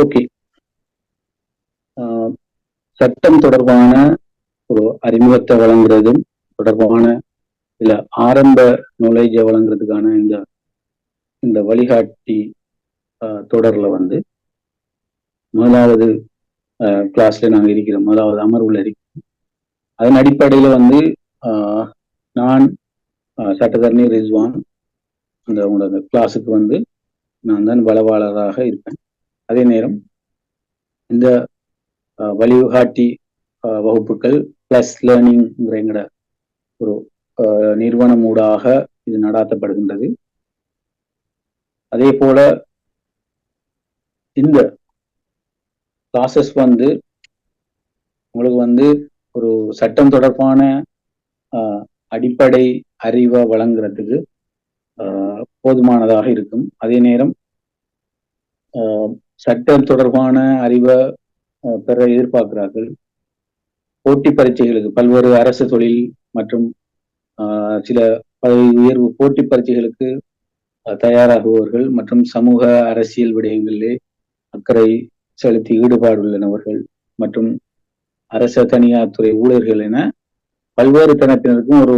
Okay. சட்டம் தொடர்பான ஒரு அறிமுகத்தை வழங்குறதும் தொடர்பான இல்ல ஆரம்ப நுழைஞ்ச வழங்குறதுக்கான இந்த இந்த வழிகாட்டி தொடர்ல வந்து முதலாவது கிளாஸ்ல நாங்கள் இருக்கிறோம், முதலாவது அமர்வுல இருக்கிறோம். அதன் அடிப்படையில வந்து நான் சட்டத்தரணி ரிஸ்வான் அந்த உங்களோட கிளாஸுக்கு வந்து நான் தான் வளவாளராக இருப்பேன். அதே நேரம் இந்த வழிகாட்டி வகுப்புகள் பிளஸ் லேர்னிங்ங்கிற எங்கட ஒரு நிறுவனம் ஊடாக இது நடாத்தப்படுகின்றது. அதே போல இந்த கிளாஸஸ் வந்து உங்களுக்கு வந்து ஒரு சட்டம் தொடர்பான அடிப்படை அறிவை வழங்குறதுக்கு போதுமானதாக இருக்கும். அதே நேரம் சட்டம் தொடர்பான அறிவை பெற எதிர்பார்க்கிறார்கள். போட்டி பரீட்சைகளுக்கு பல்வேறு அரசு தொழில் மற்றும் சில பதவி உயர்வு போட்டி பரீட்சைகளுக்கு தயாராகுபவர்கள் மற்றும் சமூக அரசியல் விடயங்களிலே அக்கறை செலுத்தி ஈடுபாடு உள்ளவர்கள் மற்றும் அரச தனியார் துறை ஊழியர்கள் என பல்வேறு தரப்பினருக்கும் ஒரு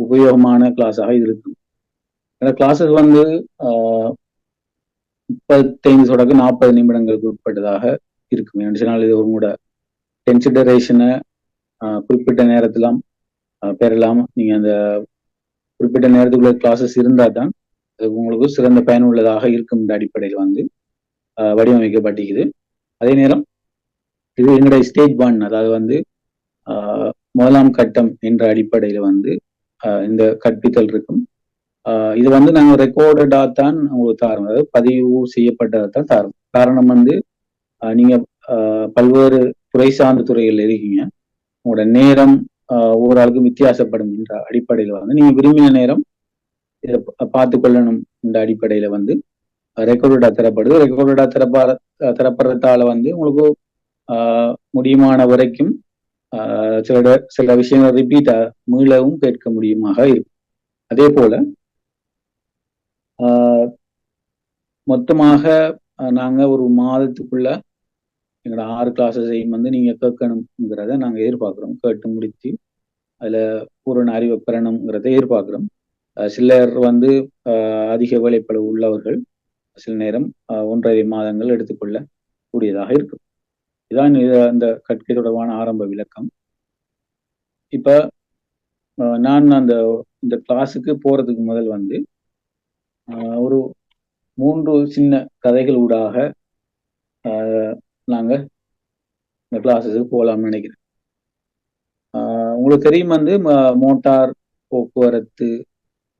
உபயோகமான கிளாஸாக இருக்கும். இந்த கிளாஸஸ் வந்து 35 தொடக்க 40 நிமிடங்களுக்கு உட்பட்டதாக இருக்கும். ஏன்னா இது உங்களோட கன்சிடரேஷனை குறிப்பிட்ட நேரத்திலாம் பெறலாம். நீங்க அந்த குறிப்பிட்ட நேரத்துக்குள்ள கிளாஸஸ் இருந்தால் தான் அது உங்களுக்கு சிறந்த பயனுள்ளதாக இருக்கும். இந்த அடிப்படையில் வந்து வடிவமைக்கப்பட்டிருக்குது. அதே நேரம் இது எங்களுடைய ஸ்டேஜ் 1, அதாவது வந்து முதலாம் கட்டம் என்ற அடிப்படையில் வந்து இந்த கற்பித்தல் இருக்கும். இது வந்து நாங்கள் ரெக்கார்டடா தான் உங்களுக்கு தாரோம், அதாவது பதிவு செய்யப்பட்டதான் தாரோம். காரணம் வந்து நீங்க பல்வேறு துறை சார்ந்த துறைகள் இருக்கீங்க, உங்களோட நேரம் ஒவ்வொரு ஆளுக்கும் வித்தியாசப்படும் என்ற அடிப்படையில் வந்து நீங்க விரும்பின நேரம் இதை பார்த்து கொள்ளணும் என்ற அடிப்படையில வந்து ரெக்கார்டடா தரப்படுது. ரெக்கார்டடா தரப்படுறதால வந்து உங்களுக்கு முடியுமான வரைக்கும் சில விஷயங்கள் ரிப்பீட்டா மீளவும் கேட்க முடியுமாக இருக்கும். அதே போல மொத்தமாக நாங்க ஒரு மாதத்துக்குள்ள எங்களோட 6 கிளாஸஸையும் வந்து நீங்க கேட்கணுங்கிறத நாங்க எதிர்பார்க்கிறோம். கேட்டு முடித்து அதுல பூரண அறிவை பெறணுங்கிறத எதிர்பார்க்கிறோம். சிலர் வந்து அதிக வேலைப்பளு உள்ளவர்கள் சில நேரம் 1.5 மாதங்கள் எடுத்துக்கொள்ள கூடியதாக இருக்கும். இதான் அந்த கற்கை தொடர்பான ஆரம்ப விளக்கம். இப்ப நான் இந்த கிளாஸுக்கு போறதுக்கு முதல் வந்து ஒரு 3 சின்ன கதைகள் ஊடாக நாங்க இந்த கிளாஸஸுக்கு போகலாம்னு நினைக்கிறேன். உங்களுக்கு தெரியும் வந்து மோட்டார் போக்குவரத்து,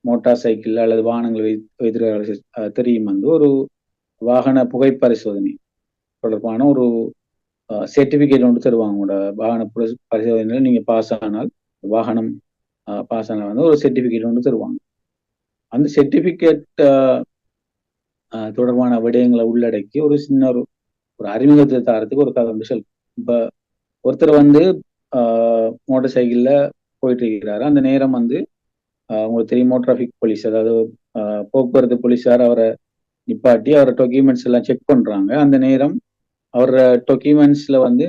மோட்டார் சைக்கிள் அல்லது வாகனங்கள் வைத்திருக்க தெரியும் வந்து ஒரு வாகன புகை பரிசோதனை தொடர்பான ஒரு சர்டிபிகேட் ஒன்று தருவாங்க. உங்களோட வாகன பரிசோதனையில் நீங்க பாஸ் ஆனால், வாகனம் பாஸ் ஆனால் வந்து ஒரு சர்டிபிகேட் ஒன்று தருவாங்க. அந்த சர்டிபிகேட் தொடர்பான விடயங்களை உள்ளடக்கி ஒரு சின்ன ஒரு அறிமுகத்தை தரத்துக்கு ஒரு கதை வந்து சொல்லும். இப்ப ஒருத்தர் வந்து மோட்டார் சைக்கிள்ல போயிட்டு இருக்கிறாரு. அந்த நேரம் வந்து உங்களுக்கு தெரியுமோ டிராபிக் போலீஸ், அதாவது போக்குவரத்து போலீஸார் அவரை நிப்பாட்டி அவரை டாக்குமெண்ட்ஸ் எல்லாம் செக் பண்றாங்க. அந்த நேரம் அவரோட டாக்குமெண்ட்ஸ்ல வந்து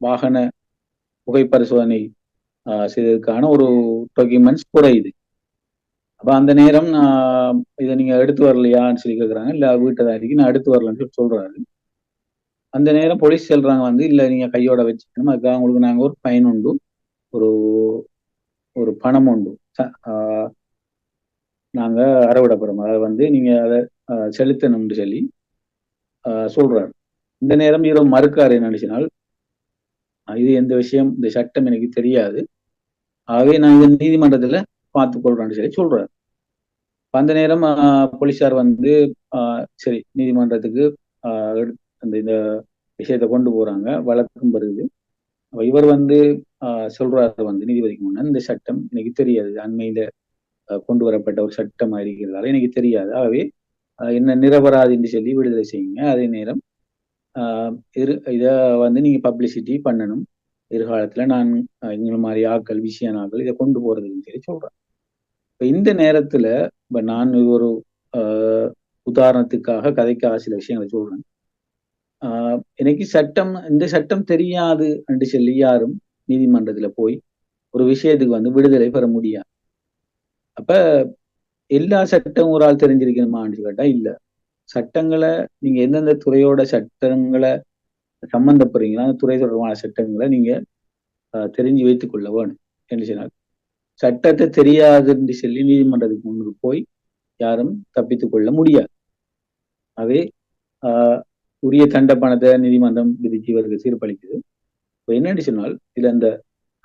வாகன புகை பரிசோதனை செய்ததுக்கான ஒரு டாக்குமெண்ட்ஸ் குறையுது. அப்ப அந்த நேரம் இதை நீங்க எடுத்து வரலையான்னு சொல்லி கேட்குறாங்க. இல்ல வீட்டை தான் இருக்கு, நான் எடுத்து வரலன்னு சொல்லி சொல்றாரு. அந்த நேரம் போலீஸ் சொல்றாங்க வந்து இல்ல நீங்க கையோட வச்சுக்கணும், அதுக்காக உங்களுக்கு நாங்க ஒரு ஃபைன் உண்டு, ஒரு பணம் உண்டு நாங்க அறவிடப்படுறோம், அதை வந்து நீங்க அதை செலுத்தணும்னு சொல்லி சொல்றாரு. இந்த நேரம் இவரை மறுக்காரு. என்ன நினைச்சினால் இது எந்த விஷயம், இந்த சட்டம் எனக்கு தெரியாது, ஆகவே நான் இந்த நீதிமன்றத்துல பார்த்துக் கொள்றேன்னு சொல்லி சொல்றாரு. அந்த நேரம் போலீஸார் வந்து சரி நீதிமன்றத்துக்கு இந்த விஷயத்தை கொண்டு போறாங்க, வழக்கும் வருது. இவர் வந்து சொல்றாரு வந்து நீதிபதிக்கு முன்ன, இந்த சட்டம் எனக்கு தெரியாது, அண்மையில கொண்டு வரப்பட்ட ஒரு சட்டமா இருக்கிறதால எனக்கு தெரியாது, ஆகவே என்ன நிரபராதின்னு சொல்லி விடுதலை செய்யுங்க. அதே நேரம் இத வந்து நீங்க பப்ளிசிட்டி பண்ணணும், எதிர்காலத்துல நான் இந்த மாதிரி ஆக்கள் விஷயம் ஆக்கள் இதை கொண்டு போறதுன்னு சொல்லி சொல்றேன். இப்ப இந்த நேரத்துல இப்ப நான் ஒரு உதாரணத்துக்காக கதைக்காக சில விஷயங்களை சொல்றேன். எனக்கு இந்த சட்டம் தெரியாது என்று சொல்லி யாரும் நீதிமன்றத்துல போய் ஒரு விஷயத்துக்கு வந்து விடுதலை பெற முடியாது. அப்ப எல்லா சட்டம் ஒரு ஆள் தெரிஞ்சிருக்கணுமான்னு கேட்டா இல்ல. சட்டங்களை நீங்க எந்தெந்த துறையோட சட்டங்களை சம்பந்தப்படுறீங்களோ அந்த துறை தொடர்பான சட்டங்களை நீங்க தெரிஞ்சு வைத்துக் கொள்ள வேணும் என்று சொன்னால் சட்டத்தை தெரியாது என்று சொல்லி நீதிமன்றத்துக்கு முன்னுக்கு போய் யாரும் தப்பித்துக் கொள்ள முடியாது. அவே உரிய தண்ட பணத்தை நீதிமன்றம் விதிச்சு இவருக்கு தீர்ப்பளிக்குது. இப்போ என்னன்னு சொன்னால் இதுல அந்த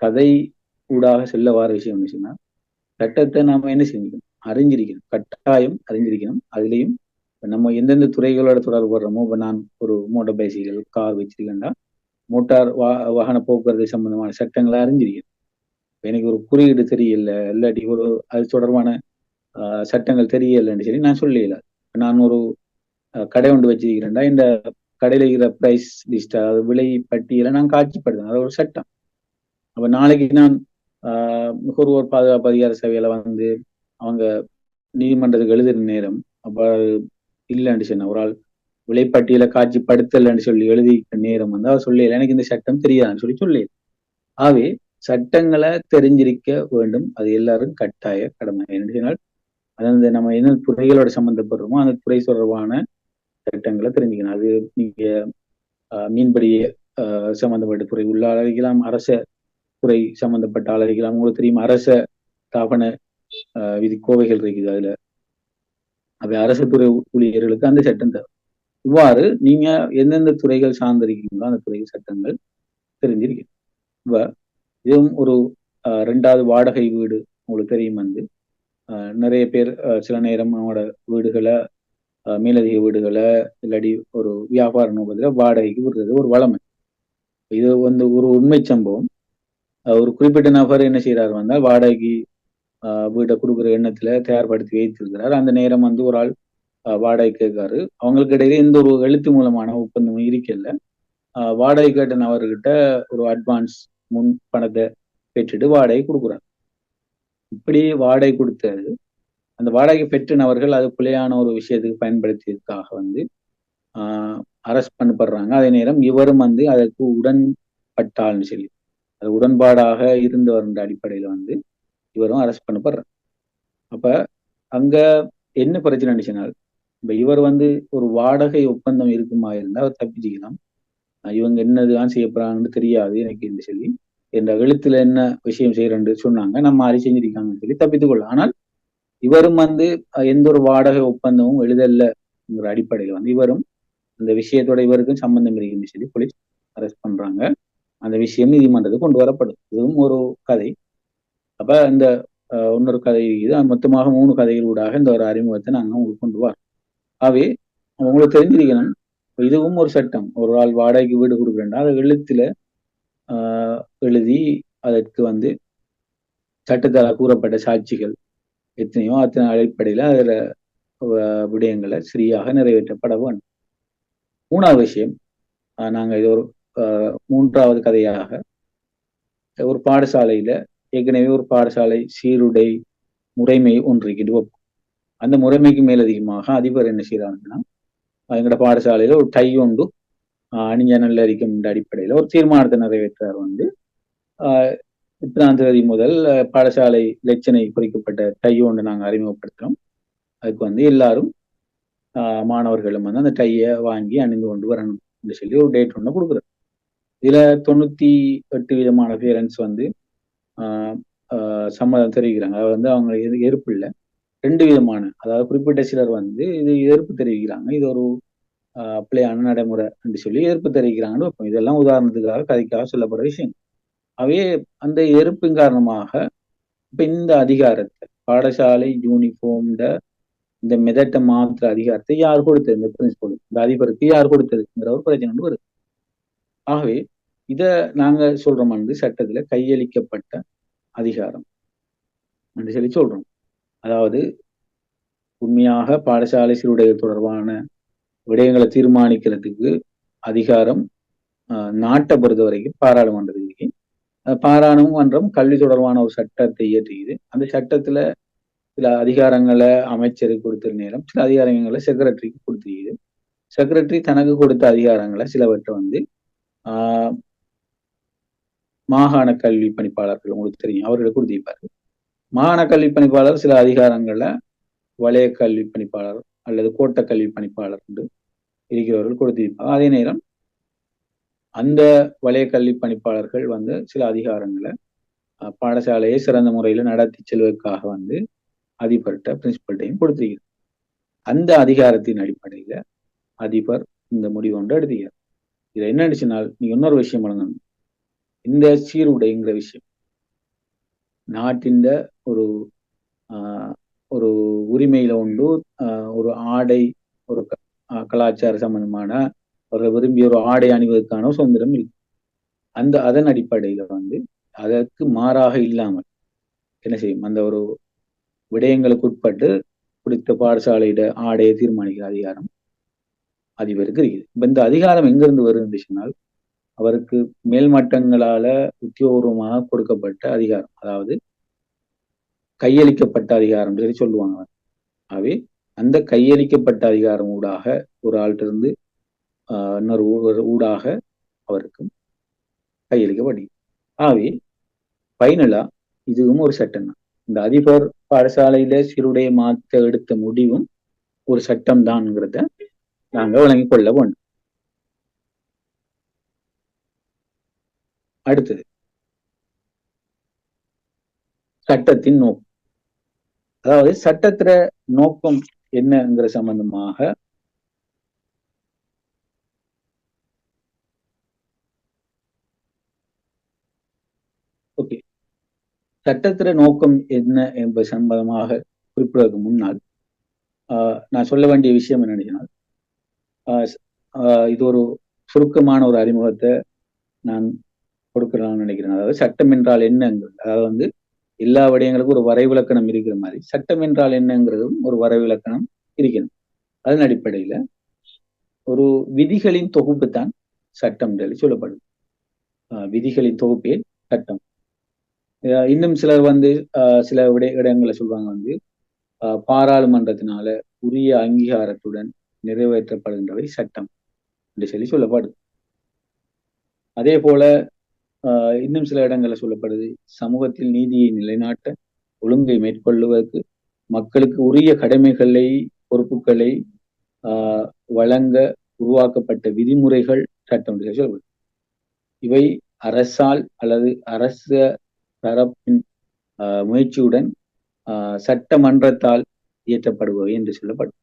கதை ஊடாக செல்ல வார விஷயம் என்ன சொன்னா சட்டத்தை நாம என்ன செஞ்சுக்கணும், அறிஞ்சிருக்கணும், கட்டாயம் அறிஞ்சிருக்கணும். அதுலேயும் நம்ம எந்தெந்த துறைகளோட தொடர்பு வர்றோமோ, இப்போ நான் ஒரு மோட்டார் பைசைக்கிள் கார் வச்சிருக்கேன்டா மோட்டார் வாகன போக்குவரத்து சம்பந்தமான சட்டங்களை அறிஞ்சிருக்கணும். எனக்கு ஒரு குறியீடு தெரியல, இல்லாட்டி ஒரு அது தொடர்பான சட்டங்கள் தெரியலைன்னு சொல்லி நான் சொல்லல. நான் ஒரு கடை ஒன்று வச்சிருக்கிறேன்டா இந்த கடையில இருக்கிற பிரைஸ் லிஸ்ட் அதாவது விலை பட்டியலை நான் காட்சிப்படுத்தேன். அது ஒரு சட்டம். அப்ப நாளைக்கு நான் நுகர்வோர் பாதுகாப்பு அதிகார சபையில வந்து அவங்க நீதிமன்றத்துக்கு எழுதுற நேரம் அப்ப இல்லைன்னு சொன்ன ஒரு ஆள் விலைப்பட்டியலை காட்சிப்படுத்தலைன்னு சொல்லி எழுதி நேரம் வந்து அவர் சொல்லல எனக்கு இந்த சட்டம் தெரியாதுன்னு சொல்லி ஆகவே சட்டங்களை தெரிஞ்சிருக்க வேண்டும். அது எல்லாரும் கட்டாய கடமை. என்ன சொன்னால் அதாவது நம்ம என்ன துறைகளோட சம்பந்தப்படுறோமோ அந்த துறை தொடர்பான சட்டங்களை தெரிஞ்சுக்கணும். அது நீங்க மீன்பிடி சம்பந்தப்பட்ட துறை உள்ள அழகிக்கலாம், அரச துறை சம்பந்தப்பட்ட அழகிக்கலாம். உங்களுக்கு தெரியும் அரச ஸ்தாபன விதி கோவைகள் இருக்குது. அதுல அவை அரசு துறை ஊழியர்களுக்கு அந்த சட்டம் தேவை. இவ்வாறு நீங்க எந்தெந்த துறைகள் சார்ந்திருக்கீங்களோ அந்த துறை சட்டங்கள் தெரிஞ்சிருக்கு. இப்ப இதுவும் ஒரு 2வது வாடகை வீடு உங்களுக்கு தெரியும் வந்து நிறைய பேர் சில நேரம் அவங்களோட வீடுகளை மேலதிக வீடுகளை இல்லாடி ஒரு வியாபார நோக்கத்துல வாடகைக்கு விடுறது ஒரு வளமை. இது வந்து ஒரு உண்மை சம்பவம். ஒரு குறிப்பிட்ட நபர் என்ன செய்யறாரு வந்தால் வாடகைக்கு வீட்டை கொடுக்குற எண்ணத்துல தயார்படுத்தி வைத்திருக்கிறார். அந்த நேரம் வந்து ஒரு ஆள் வாடகை கேட்காரு. அவங்களுக்கு இடையில எந்த ஒரு எழுத்து மூலமான ஒப்பந்தமும் இருக்கல. வாடகை கேட்ட நபர்கிட்ட ஒரு அட்வான்ஸ் முன் பணத்தை பெற்றுட்டு வாடகை கொடுக்குறாரு. இப்படி வாடகை கொடுத்தது அந்த வாடகை பெற்ற நபர்கள் அது பிள்ளையான ஒரு விஷயத்துக்கு பயன்படுத்தியதுக்காக வந்து அரெஸ்ட் பண்ணப்படுறாங்க. அதே நேரம் இவரும் வந்து அதற்கு உடன்பட்டாள்னு சொல்லி அது உடன்பாடாக இருந்தவர் அடிப்படையில வந்து இவரும் அரெஸ்ட் பண்ணப்படுறார். அப்ப அங்க என்ன பிரச்சனை சொன்னால் இப்ப இவர் வந்து ஒரு வாடகை ஒப்பந்தம் இருக்குமா இருந்தா அவர் தப்பிச்சுக்கலாம். இவங்க என்னதுதான் செய்யப்படுறாங்கன்னு தெரியாது எனக்கு என்று சொல்லி என்ற எழுத்துல என்ன விஷயம் செய்யறேன்னு சொன்னாங்க, நம்ம அதை செஞ்சிருக்காங்கன்னு சொல்லி தப்பித்துக் கொள்ள. ஆனால் இவரும் வந்து எந்த ஒரு வாடகை ஒப்பந்தமும் எழுதல்லைங்கிற அடிப்படையில் வந்து இவரும் அந்த விஷயத்தோட இவருக்கும் சம்பந்தம் இருக்குன்னு சொல்லி போலீஸ் அரெஸ்ட் பண்றாங்க. அந்த விஷயம் நீதிமன்றத்துக்கு கொண்டு வரப்படும். இதுவும் ஒரு கதை. அப்ப இந்த இன்னொரு கதை இது மொத்தமாக 3 கதைகள் ஊடாக இந்த ஒரு அறிமுகத்தை நாங்க உங்களுக்கு கொண்டு வரோம். ஆகவே உங்களுக்கு தெரிஞ்சிருக்கணும் இதுவும் ஒரு சட்டம். ஒரு ஆள் வாடகைக்கு வீடு கொடுக்குறேன்னா அதை எழுத்துல எழுதி அதற்கு வந்து சட்டத்தால் கூறப்பட்ட சாட்சிகள் எத்தனையோ அத்தனை அடிப்படையில அதுல விடயங்களை சரியாக நிறைவேற்றப்பட வேண்டும். 3வது விஷயம் நாங்க இது ஒரு 3வது கதையாக ஒரு பாடசாலையில ஏற்கனவே ஒரு பாடசாலை சீருடை முறைமை ஒன்று இருக்கின்ற அந்த முறைமைக்கு மேலதிகமாக அதிபர் என்ன செய்யறாங்கன்னா எங்களோட பாடசாலையில ஒரு டை ஒன்று அணிஞ்ச நல்ல இருக்கும் என்ற அடிப்படையில ஒரு தீர்மானத்தை நிறைவேற்றார் வந்து 3ஆம் தேதி முதல் பாடசாலை இலச்சினை குறிக்கப்பட்ட டை ஒன்று நாங்கள் அறிமுகப்படுத்துறோம். அதுக்கு வந்து எல்லாரும் மாணவர்களும் வந்து அந்த டையை வாங்கி அணிந்து கொண்டு வரணும் அப்படின்னு சொல்லி ஒரு டேட் ஒன்று கொடுக்குறோம். இதுல 98% பேரண்ட்ஸ் வந்து சம்மதம் தெரிவிக்கிறாங்க. அதாவது வந்து அவங்க எதிர்ப்பு இல்லை. 2 விதமான அதாவது குறிப்பிட்ட சிலர் வந்து இது எதிர்ப்பு தெரிவிக்கிறாங்க. இது ஒரு பிள்ளையான நடைமுறை என்று சொல்லி எதிர்ப்பு தெரிவிக்கிறாங்கன்னு வைப்போம். இதெல்லாம் உதாரணத்துக்காக கதைக்காக சொல்லப்படுற விஷயம். அவையே அந்த எதிர்ப்பின் காரணமாக இப்ப இந்த அதிகாரத்தை பாடசாலை யூனிஃபார்ம்ட இந்த மெதட்டை மாத்திர அதிகாரத்தை யார் கொடுத்தது? இந்த பிரின்சிபல் இந்த அதிபருக்கு யார் கொடுத்ததுங்கிற ஒரு பிரச்சனை வருது. ஆகவே இத நாங்க சொல்றோம் வந்து சட்டத்துல கையளிக்கப்பட்ட அதிகாரம் என்று சொல்லி சொல்றோம். அதாவது உண்மையாக பாடசாலை சீருடைகள் தொடர்பான விடயங்களை தீர்மானிக்கிறதுக்கு அதிகாரம் நாட்டை பொறுத்த வரைக்கும் பாராளுமன்றத்துக்கு பாராளுமன்றம் கல்வி தொடர்பான ஒரு சட்டத்தை இயற்றுகிறது. அந்த சட்டத்துல சில அதிகாரங்களை அமைச்சருக்கு கொடுத்த நேரம் சில அதிகாரங்களை செக்ரட்டரிக்கு கொடுத்துருக்குது. செக்ரட்டரி தனக்கு கொடுத்த அதிகாரங்களை சிலவற்றை வந்து ஆஹ் மாகாண கல்வி பணிப்பாளர்கள் உங்களுக்கு தெரியும் அவர்களுக்கு கொடுத்திருப்பாரு. மாகாண கல்வி பணிப்பாளர் சில அதிகாரங்களை வலய கல்வி பணிப்பாளர் அல்லது கோட்ட கல்வி பணிப்பாளர் என்று இருக்கிறவர்கள் கொடுத்திருப்பாங்க. அதே நேரம் அந்த வலய கல்வி பணிப்பாளர்கள் வந்து சில அதிகாரங்களை பாடசாலையை சிறந்த முறையில நடத்தி செல்வதற்காக வந்து அதிபர்கிட்ட பிரின்சிபல்ட்டையும் கொடுத்திருக்கிறார். அந்த அதிகாரத்தின் அடிப்படையில அதிபர் இந்த முடிவு ஒன்று எடுத்துக்கிறார். இதுல என்ன ஆச்சுனால் நீங்க இன்னொரு விஷயம் வழங்கணும். இந்த சீருடைங்கிற விஷயம் நாட்டின் ஒரு ஒரு உரிமையில உண்டு. ஒரு ஆடை ஒரு கலாச்சார சம்பந்தமான அவர்கள் விரும்பிய ஒரு ஆடை அணிவதற்கான சுதந்திரம் இருக்கு. அதன் அடிப்படையில வந்து அதற்கு மாறாக இல்லாமல் என்ன செய்யும் அந்த ஒரு விடயங்களுக்கு உட்பட்டு குறித்த பாடசாலையிட ஆடையை தீர்மானிக்கிற அதிகாரம் அதிபருக்கு இருக்குது. இப்ப இந்த அதிகாரம் எங்கிருந்து வருதுன்னு சொன்னால் அவருக்கு மேல்மட்டங்களால உத்தியோகபூர்வமாக கொடுக்கப்பட்ட அதிகாரம், அதாவது கையளிக்கப்பட்ட அதிகாரம் சொல்லி சொல்லுவாங்க. ஆகவே அந்த கையளிக்கப்பட்ட அதிகாரம் ஊடாக ஒரு ஆள்கிட்ட இருந்து இன்னொரு ஊடாக அவருக்கும் கையளிக்கப்படுகிறது. ஆகவே பைனலா இதுவும் ஒரு சட்டம் தான். இந்த அதிபர் பாடசாலையில சீருடைய மாற்ற எடுத்த முடிவும் ஒரு சட்டம் தான்ங்கிறத நாங்க வழங்கிக் கொள்ள வேண்டும். அடுத்தது சட்டத்தின் நோக்கம், அதாவது சட்டத்திற நோக்கம் என்னங்கிற சம்பந்தமாக ஓகே சட்டத்திற நோக்கம் என்ன என்பது சம்பந்தமாக குறிப்பிடுவதற்கு முன்னால் நான் சொல்ல வேண்டிய விஷயம் என்னன்னா இது ஒரு சுருக்கமான ஒரு அறிமுகத்தை நான் கொடுக்கலாம்னு நினைக்கிறேன். அதாவது சட்டம் என்றால் என்னங்கிறது, அதாவது வந்து எல்லா விடயங்களுக்கும் ஒரு வரைவிலக்கணம் இருக்கிற மாதிரி சட்டம் என்றால் என்னங்கிறதும் ஒரு வரைவிலக்கணம் இருக்கணும். அதன் அடிப்படையில ஒரு விதிகளின் தொகுப்பு தான் சட்டம் என்று சொல்லப்படுது. விதிகளின் தொகுப்பே சட்டம். இன்னும் சிலர் வந்து சில இடங்களை சொல்றாங்க வந்து பாராளுமன்றத்தினால உரிய அங்கீகாரத்துடன் நிறைவேற்றப்படுகின்றவை சட்டம் என்று சொல்லப்படுது. அதே போல இன்னும் சில இடங்கள்ல சொல்லப்படுது சமூகத்தில் நீதியை நிலைநாட்ட ஒழுங்கை மேற்கொள்வதற்கு மக்களுக்கு உரிய கடமைகளை பொறுப்புகளை வழங்க உருவாக்கப்பட்ட விதிமுறைகள் சட்டம் என்று சொல்லப்படுது. இவை அரசால் அல்லது அரச தரப்பின் முயற்சியுடன் சட்டமன்றத்தால் இயற்றப்படுபவை என்று சொல்லப்படும்.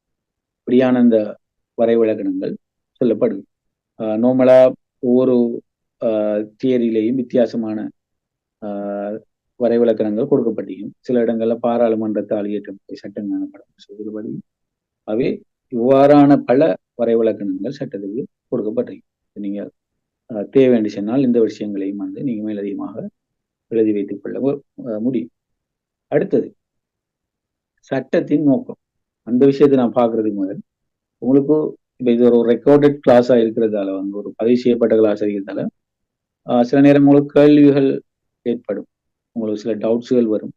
இப்படியான அந்த வரைவிலக்கணங்கள் சொல்லப்படுது. நோமலா ஒவ்வொரு தியரியிலேயும் வித்தியாசமான வரைவிலக்கணங்கள் கொடுக்கப்பட்டிருக்கும். சில இடங்கள்ல பாராளுமன்றத்தால் இயற்றப்பட்ட சட்டம் காணப்படும் சொல்லுபடி அவை இவ்வாறான பல வரைவிலக்கணங்கள் சட்டத்துக்கு கொடுக்கப்பட்டிருக்கும். நீங்க தேவை என்று சொன்னால் இந்த விஷயங்களையும் வந்து நீங்க மேலதிகமாக எழுதி வைத்துக் கொள்ள முடியும். அடுத்தது சட்டத்தின் நோக்கம். அந்த விஷயத்தை நான் பாக்குறதுக்கு முதல் உங்களுக்கு இப்ப இது ஒரு ரெக்கார்டட் கிளாஸா இருக்கிறதால வந்து ஒரு பதிவு செய்யப்பட்ட கிளாஸ் இருக்கிறதால சில நேரம் உங்களுக்கு கேள்விகள் ஏற்படும், உங்களுக்கு சில டவுட்ஸுகள் வரும்.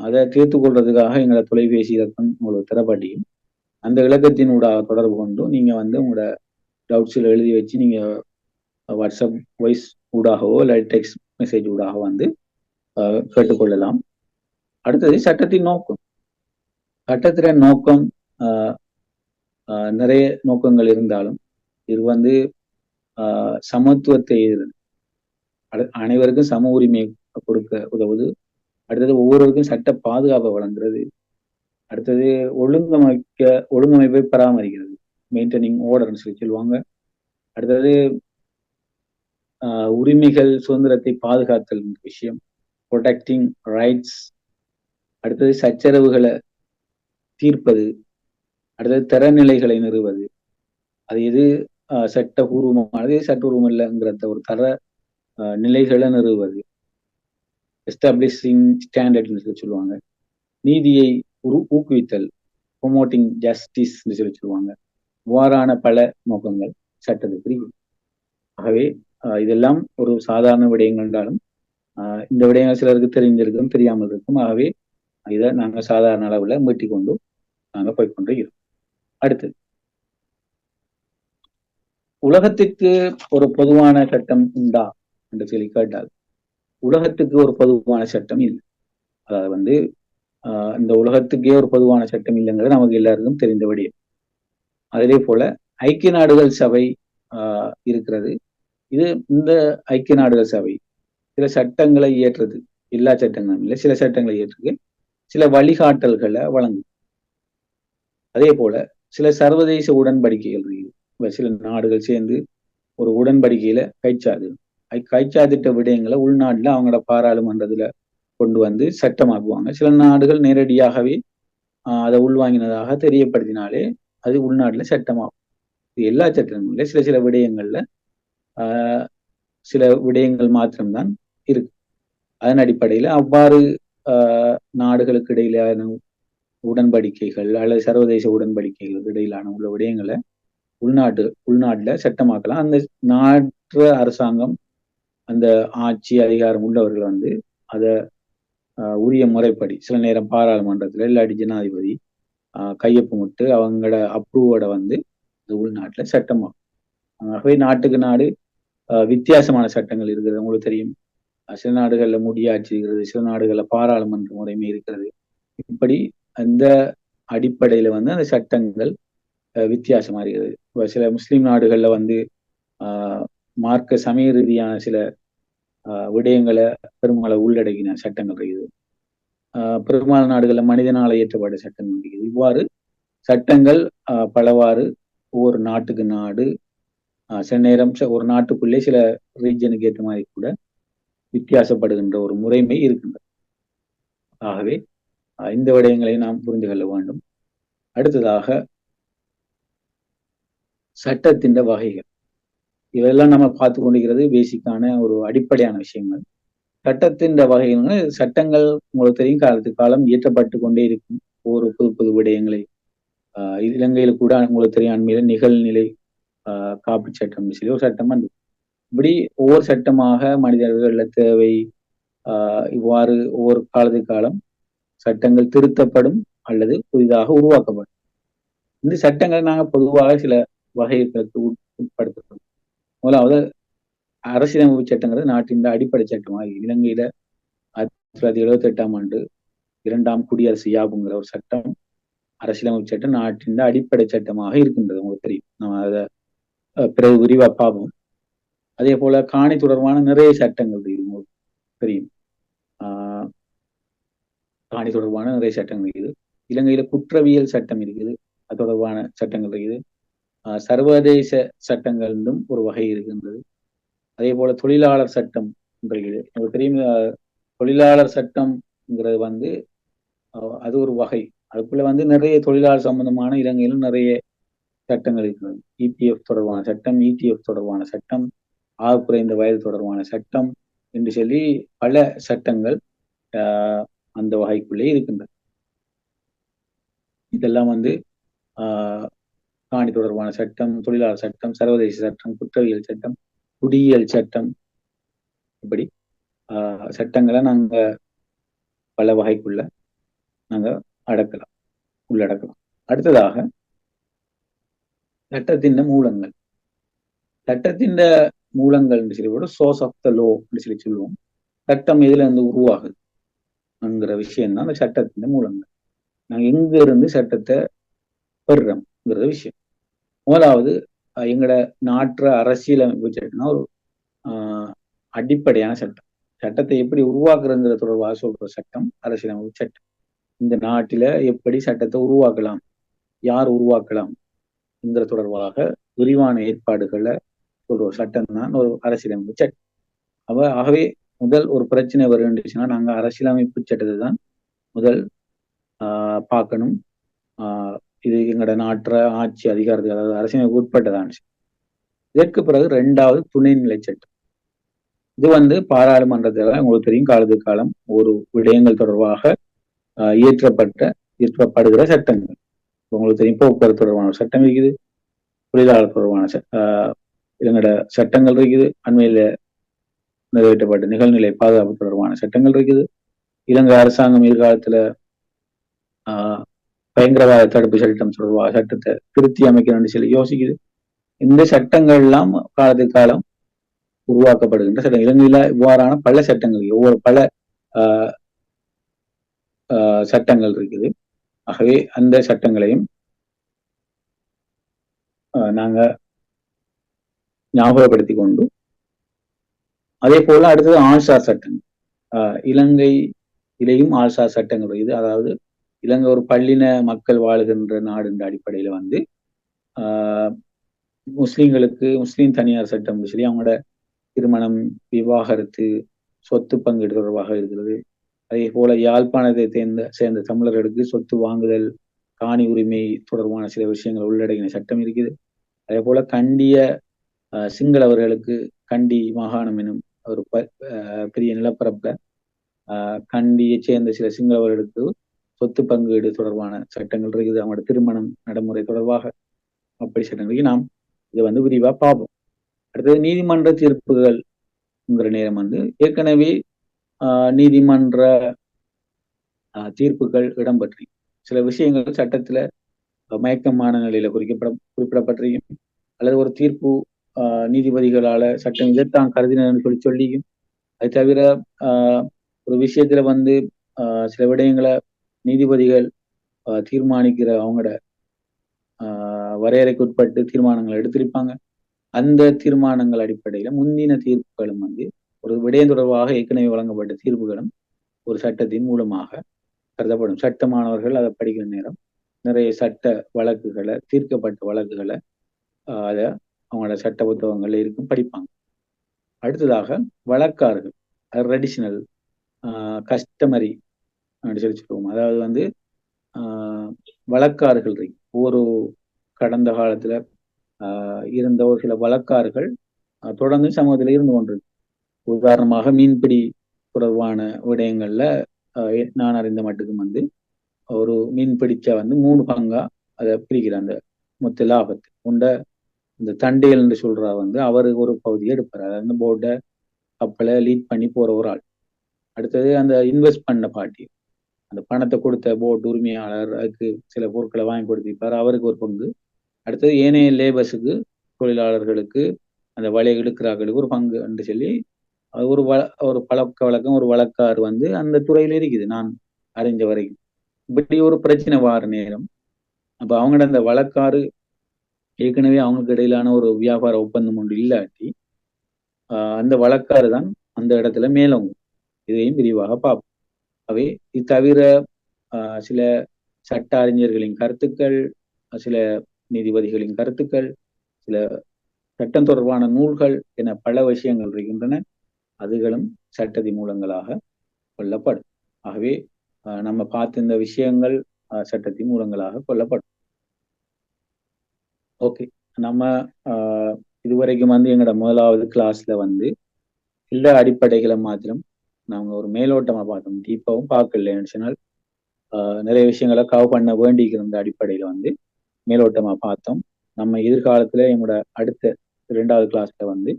அதை தீர்த்து கொள்றதுக்காக எங்களோட தொலைபேசி இலக்கம் உங்களுக்கு தரப்பட்டியும் அந்த இலக்கத்தினூடாக தொடர்பு கொண்டு நீங்க வந்து உங்களோட டவுட்ஸில் எழுதி வச்சு நீங்க வாட்ஸ்அப் வாய்ஸ் ஊடாகவோ இல்லை டெக்ஸ்ட் மெசேஜ் ஊடாக வந்து கேட்டுக்கொள்ளலாம். அடுத்தது சட்டத்தின் நோக்கம். சட்டத்தின் நோக்கம் நிறைய நோக்கங்கள் இருந்தாலும் இது வந்து சமத்துவத்தை அனைவருக்கும் சம உரிமை கொடுக்க உதவுது. அடுத்தது ஒவ்வொருவருக்கும் சட்ட பாதுகாப்பை வழங்குறது. அடுத்தது ஒழுங்கமைப்பை பராமரிக்கிறது, மெயின்டைனிங் ஆர்டர்னு சொல்லி சொல்லுவாங்க. அடுத்தது உரிமைகள் சுதந்திரத்தை பாதுகாத்தல் விஷயம், ப்ரொடெக்டிங் ரைட்ஸ். அடுத்தது சச்சரவுகளை தீர்ப்பது. அடுத்தது தரநிலைகளை நிறுவது, அது எது சட்டபூர்வமானது சட்டபூர்வம் இல்லைங்கிறத ஒரு தர நிலைகளை நிறுவுவது, எஸ்டாப்ளிஷிங் ஸ்டாண்டர்ட்னு சொல்லி சொல்லுவாங்க. நீதியை ஊக்குவித்தல், ப்ரொமோட்டிங் ஜஸ்டிஸ் சொல்லி சொல்லுவாங்க. இவ்வாறான பல நோக்கங்கள் சட்டத்துக்கு இருக்கு. ஆகவே இதெல்லாம் ஒரு சாதாரண விடயங்கள் என்றாலும் இந்த விடயங்கள் சிலருக்கு தெரிஞ்சிருக்கும் தெரியாமல் இருக்கும். ஆகவே இதை நாங்கள் சாதாரண அளவுல மீட்டி கொண்டு நாங்கள் போய்கொண்டு இருக்கோம். அடுத்தது, உலகத்திற்கு ஒரு பொதுவான சட்டம் உண்டா என்று சொல்லி கேட்டால் உலகத்துக்கு ஒரு பொதுவான சட்டம் இல்லை. அதாவது இந்த உலகத்துக்கே ஒரு பொதுவான சட்டம் இல்லைங்கிறது நமக்கு எல்லாருக்கும் தெரிந்த விடயம். அதே போல ஐக்கிய நாடுகள் சபை இருக்கிறது. இந்த ஐக்கிய நாடுகள் சபை சில சட்டங்களை இயற்றுறது, எல்லா சட்டங்களும் இல்லை, சில சட்டங்களை இயற்றுக்கு சில வழிகாட்டல்களை வழங்கும். அதே போல சில சர்வதேச உடன்படிக்கைகள் இருக்கு. சில நாடுகள் சேர்ந்து ஒரு உடன்படிக்கையில கைச்சாதிட்ட விடயங்களை உள்நாட்டுல அவங்களோட பாராளுமன்றத்துல கொண்டு வந்து சட்டமாக்குவாங்க. சில நாடுகள் நேரடியாகவே அதை உள்வாங்கினதாக தெரியப்படுத்தினாலே அது உள்நாட்டுல சட்டமாகும். எல்லா சட்டங்களும் இல்லை, சில விடயங்கள்ல சில விடயங்கள் மாத்திரம்தான் இருக்கு. அதன் அடிப்படையில அவ்வாறு நாடுகளுக்கு இடையிலான உடன்படிக்கைகள் அல்லது சர்வதேச உடன்படிக்கைகளுக்கு இடையிலான உள்ள விடயங்களை உள்நாட்டுல சட்டமாக்கலாம். அந்த நாட்டு அரசாங்கம், அந்த ஆட்சி அதிகாரம் உள்ளவர்கள் வந்து அதை உரிய முறைப்படி சில நேரம் பாராளுமன்றத்துல இல்லாட்டி ஜனாதிபதி கையொப்பமிட்டு அவங்களோட அப்ரூவோட வந்து உள்நாட்டுல சட்டமாகும். ஆகவே நாட்டுக்கு நாடு வித்தியாசமான சட்டங்கள் இருக்கிறது. உங்களுக்கு தெரியும், சில நாடுகள்ல முடியாட்சி இருக்கிறது, சில நாடுகள்ல பாராளுமன்ற முறைமை இருக்கிறது. இப்படி அந்த அடிப்படையில வந்து அந்த சட்டங்கள் வித்தியாசமா இருக்கிறது. சில முஸ்லிம் நாடுகள்ல வந்து மார்க்க சமய ரீதியான சில விடயங்களை பெரும்பாலும் உள்ளடக்கின சட்டங்கள் இருக்குது. பெரும்பாலான நாடுகள்ல மனிதனால இயற்றப்பட்ட சட்டங்கள் இருக்குது. இவ்வாறு சட்டங்கள் பலவாறு ஒவ்வொரு நாட்டுக்கு நாடு சில நேரம் ஒரு நாட்டுக்குள்ளே சில ரீஜனுக்கு ஏற்ற மாதிரி கூட வித்தியாசப்படுகின்ற ஒரு முறைமை இருக்கின்றது. ஆகவே இந்த விடயங்களை நாம் புரிந்து கொள்ள வேண்டும். அடுத்ததாக சட்டத்தின் வகைகள். இதெல்லாம் நம்ம பார்த்து கொண்டிருக்கிறது பேசிக்கான ஒரு அடிப்படையான விஷயங்கள். சட்டத்தின் வகைகள், சட்டங்கள் உங்களுக்கு தெரியும் காலத்துக்கு காலம் இயற்றப்பட்டு கொண்டே இருக்கும். ஒரு புது விடயங்களை இலங்கையில கூட உங்களுக்கு தெரியும் அண்மையில நிகழ்நிலை காப்பு சட்டம் சொல்லி ஒரு சட்டம் வந்து இப்படி ஒவ்வொரு சட்டமாக மனிதர்கள தேவை இவ்வாறு ஒவ்வொரு காலத்துக்கு காலம் சட்டங்கள் திருத்தப்படும் அல்லது புதிதாக உருவாக்கப்படும். இந்த சட்டங்களை நாங்கள் பொதுவாக சில வகைகளுக்கு உட்படுத்தப்படும். முதலாவது அரசியலமைப்பு சட்டங்கிறது நாட்டின் அடிப்படை சட்டமாக இலங்கையில 1978ஆம் ஆண்டு 2ஆம் குடியரசு யாப்புங்கிற ஒரு சட்டம், அரசியலமைப்பு சட்டம் நாட்டின் அடிப்படை சட்டமாக இருக்கின்றது. உங்களுக்கு தெரியும், நம்ம அதை பிறகு விரிவா பார்ப்போம். அதே போல காணி தொடர்பான நிறைய சட்டங்கள் இருக்குது, தெரியும். காணி தொடர்பான நிறைய சட்டங்கள் இருக்குது. இலங்கையில குற்றவியல் சட்டம் இருக்குது, அது தொடர்பான சட்டங்கள் இருக்குது. சர்வதேச சட்டங்களும் ஒரு வகை இருக்கின்றது. அதே போல தொழிலாளர் சட்டம் இருக்குது. உங்களுக்கு தெரியும், தொழிலாளர் சட்டம்ங்கிறது வந்து அது ஒரு வகை. அதுக்குள்ள வந்து நிறைய தொழிலாளர் சம்பந்தமான இலங்கையிலும் நிறைய சட்டங்கள் இருக்கிறது. இபிஎஃப் தொடர்பான சட்டம், இடிஎஃப் தொடர்பான சட்டம், ஆக குறைந்த வயது தொடர்பான சட்டம் என்று சொல்லி பல சட்டங்கள் அந்த வகைக்குள்ளே இருக்கின்றது. இதெல்லாம் வந்து காணி தொடர்பான சட்டம், தொழிலாளர் சட்டம், சர்வதேச சட்டம், குற்றவியல் சட்டம், குடியியல் சட்டம், இப்படி சட்டங்களை நாங்க பல வகைக்குள்ள நாங்க உள்ளடக்கலாம். அடுத்ததாக சட்டத்தின் மூலங்கள். சட்டத்தின் மூலங்கள் என்று சொல்லி சோர்ஸ் ஆஃப் த லோ என்று சொல்லி சொல்லுவோம். சட்டம் எதுல இருந்து உருவாகுதுங்கிற விஷயம் தான் அந்த சட்டத்தின் மூலங்கள். நாங்க எங்க இருந்து சட்டத்தை பெறுறோம்ங்கிறது விஷயம். முதலாவது எங்களோட நாட்டு அரசியலமைப்பு சட்டம்னா ஒரு அடிப்படையான சட்டம். சட்டத்தை எப்படி உருவாக்குறதுங்கிற தொடர்பாக சொல்ற சட்டம் அரசியலமைப்பு சட்டம். இந்த நாட்டில எப்படி சட்டத்தை உருவாக்கலாம், யார் உருவாக்கலாம்ங்கிற தொடர்பாக விரிவான ஏற்பாடுகளை சொல்ற சட்டம் தான் ஒரு அரசியலமைப்பு சட்டம். ஆகவே முதல் ஒரு பிரச்சனை வருதுன்னா நாங்க அரசியலமைப்பு சட்டத்தை தான் முதல் பார்க்கணும். இது எங்களோட நாட்டு ஆட்சி அதிகாரத்துக்கு, அதாவது அரசியலமைப்பு உட்பட்டதான். இதற்கு பிறகு 2வது துணைநிலை சட்டம். இது வந்து பாராளுமன்றத்தில் உங்களுக்கு தெரியும் காலத்துக்கு காலம் ஒரு விடயங்கள் தொடர்பாக இயற்றப்படுகிற சட்டங்கள். உங்களுக்கு தெரியும் போக்குவரத்து தொடர்பான சட்டம் இருக்குது, தொழிலாளர் தொடர்பான எங்களோட சட்டங்கள் இருக்குது, அண்மையில நிறைவேற்றப்பட்ட நிகழ்நிலை பாதுகாப்பு தொடர்பான சட்டங்கள் இருக்குது. இலங்கை அரசாங்கம் எதிர்காலத்துல பயங்கரவாத தடுப்பு சட்டம் தொடர்பாக சட்டத்தை திருத்தி அமைக்கணும்னு சொல்லி யோசிக்குது. இந்த சட்டங்கள் எல்லாம் காலத்துக்கு காலம் உருவாக்கப்படுகின்ற சட்டம். இலங்கையில இவ்வாறான பல சட்டங்கள் ஒவ்வொரு பல சட்டங்கள் இருக்குது. ஆகவே அந்த சட்டங்களையும் நாங்க ஞாபகப்படுத்தி கொண்டு, அதே போல அடுத்தது ஆள்சார் சட்டங்கள். இலங்கையிலேயும் ஆள்சார் சட்டங்கள் இருக்குது. அதாவது இலங்கை ஒரு பள்ளின மக்கள் வாழுகின்ற நாடு என்ற அடிப்படையில வந்து முஸ்லீம்களுக்கு முஸ்லீம் தனியார் சட்டம் சொல்லி அவங்களோட திருமணம், விவாகரத்து, சொத்து பங்கீடு தொடர்பாக இருக்கிறது. அதே போல யாழ்ப்பாணத்தை சேர்ந்த தமிழர்களுக்கு சொத்து வாங்குதல், காணி உரிமை தொடர்பான சில விஷயங்கள் உள்ளடங்கின சட்டம் இருக்குது. அதே போல கண்டிய சிங்களவர்களுக்கு கண்டி மாகாணம் எனும் ஒரு பெரிய நிலப்பரப்புல கண்டியை சேர்ந்த சில சிங்களவர்களுக்கு சொத்து பங்கீடு தொடர்பான சட்டங்கள் இருக்குது. அவங்களோட திருமணம் நடைமுறை தொடர்பாக அப்படி சட்டங்களுக்கு நாம் இதை வந்து விரிவா பார்ப்போம். அடுத்தது நீதிமன்ற தீர்ப்புகள்ங்கிற நேரம் வந்து ஏற்கனவே நீதிமன்ற தீர்ப்புகள் இடம்பற்றி சில விஷயங்கள் சட்டத்துல மயக்கமான நிலையில குறிப்பிடப்பட்டிருக்கும், அல்லது ஒரு தீர்ப்பு நீதிபதிகளால சட்டம் இதைத்தான் கருதினு சொல்லியும், அது தவிர ஒரு விஷயத்துல வந்து சில விடயங்களை நீதிபதிகள் தீர்மானிக்கிற அவங்களோட வரையறைக்கு உட்பட்டு தீர்மானங்கள் எடுத்திருப்பாங்க. அந்த தீர்மானங்கள் அடிப்படையில முந்தின தீர்ப்புகளும் வந்து ஒரு விடயம் தொடர்பாக ஏற்கனவே வழங்கப்பட்ட தீர்ப்புகளும் ஒரு சட்டத்தின் மூலமாக கருதப்படும். சட்ட மாணவர்கள் அதை படிக்கிற நேரம் நிறைய சட்ட வழக்குகளை, தீர்க்கப்பட்ட வழக்குகளை அதை அவங்களோட சட்ட புத்தகங்கள்ல இருக்கும் படிப்பாங்க. அடுத்ததாக வழக்காறுகள், ட்ரெடிஷனல், கஸ்டமரி அப்படி சொல்லி சொல்லுவோம். அதாவது வந்து வழக்காறுகள் இருக்கு. ஒரு கடந்த காலத்துல இருந்த ஒரு சில வழக்காறுகள் தொடர்ந்து சமூகத்துல இருந்து கொண்டிருக்கு. உதாரணமாக மீன்பிடி தொடர்பான விடயங்கள்ல நான் அறிந்த மட்டுக்கும் வந்து ஒரு மீன் பிடிச்ச வந்து 3 பங்கா அதை பிரிக்கிற அந்த மொத்த லாபத்தை கொண்ட இந்த தண்டையல் என்று சொல்றா வந்து அவருக்கு ஒரு பகுதியை எடுப்பார். அதாவது அந்த போட்டை கப்பலை லீட் பண்ணி போற ஒரு ஆள். அடுத்தது அந்த இன்வெஸ்ட் பண்ண பார்ட்டி, அந்த பணத்தை கொடுத்த போட் உரிமையாளர், அதுக்கு சில பொருட்களை வாங்கி கொடுத்திருப்பார், அவருக்கு ஒரு பங்கு. அடுத்தது ஏனைய லேபர்ஸுக்கு, தொழிலாளர்களுக்கு, அந்த வலையை இழுக்கிறார்களுக்கு ஒரு பங்கு என்று சொல்லி ஒரு பழக்க வழக்கம், ஒரு வழக்காறு வந்து அந்த துறையில இருக்குது நான் அறிஞ்ச வரைக்கும். இப்படி ஒரு பிரச்சனை வார நேரம் அப்ப அவங்களோட அந்த வழக்காறு ஏற்கனவே அவங்களுக்கு இடையிலான ஒரு வியாபார ஒப்பந்தம் ஒன்று இல்லாட்டி அந்த வழக்காறு தான் அந்த இடத்துல மேலோங்கும். இதையும் விரிவாக பார்ப்போம். அவை இது தவிர சில சட்ட அறிஞர்களின் கருத்துக்கள், சில நீதிபதிகளின் கருத்துக்கள், சில சட்டம் தொடர்பான நூல்கள் என பல விஷயங்கள் இருக்கின்றன. அதுகளும் சட்டதி மூலங்களாக கொள்ளப்படும். ஆகவே நம்ம பார்த்த இந்த விஷயங்கள் சட்டத்தின் மூலங்களாக கொள்ளப்படும். ஓகே, நம்ம இதுவரைக்கும் வந்து எங்களோட முதலாவது கிளாஸ்ல வந்து சில அடிப்படைகளை மாத்திரம் நாங்க ஒரு மேலோட்டமா பார்த்தோம், டீப்பாவும் பார்க்கல. சொன்னால் நிறைய விஷயங்களை கவர் பண்ண வேண்டியிருந்த அடிப்படையில வந்து மேலோட்டமா பார்த்தோம். நம்ம எதிர்காலத்துல எங்களோட அடுத்த 2வது கிளாஸ்ல வந்து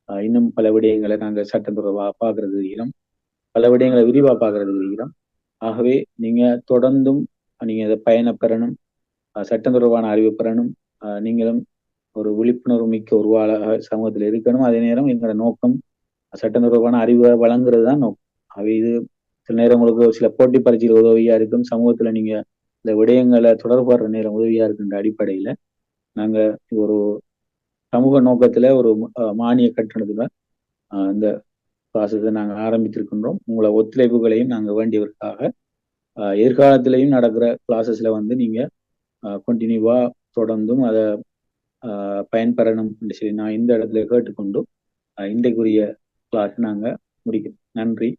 இன்னும் பல விடயங்களை நாங்கள் சட்டம் தொடர்பா பார்க்கறது இருக்கிறோம், பல விடயங்களை விரிவா பார்க்கறது இருக்கிறோம். ஆகவே நீங்க தொடர்ந்தும் நீங்க இதை பயணப்பெறணும், சட்டம் தொடர்பான அறிவு பெறணும், நீங்களும் ஒரு விழிப்புணர்வு மிக்க உருவாளாக சமூகத்தில் இருக்கணும். அதே நேரம் எங்களோட நோக்கம் சட்டம் தொடர்பான அறிவை வழங்குறது தான் நோக்கம். அவை இது சில நேரம் உங்களுக்கு சில போட்டி பரீட்சையில் உதவியா இருக்கும், சமூகத்துல நீங்க இந்த விடயங்களை தொடர்புற நேரம் உதவியா இருக்குன்ற அடிப்படையில நாங்க ஒரு சமூக நோக்கத்துல ஒரு மானிய கட்டணத்துல இந்த கிளாஸஸை நாங்கள் ஆரம்பித்திருக்கின்றோம். உங்களை ஒத்துழைப்புகளையும் நாங்கள் வேண்டியவருக்காக எதிர்காலத்திலையும் நடக்கிற கிளாஸஸ்ல வந்து நீங்க கண்டினியூவா தொடர்ந்தும் அதை பயன்பெறணும் என்று சொல்லி நான் இந்த இடத்துல கேட்டுக்கொண்டு இன்றைக்குரிய கிளாஸ் நாங்கள் முடிக்கிறோம். நன்றி.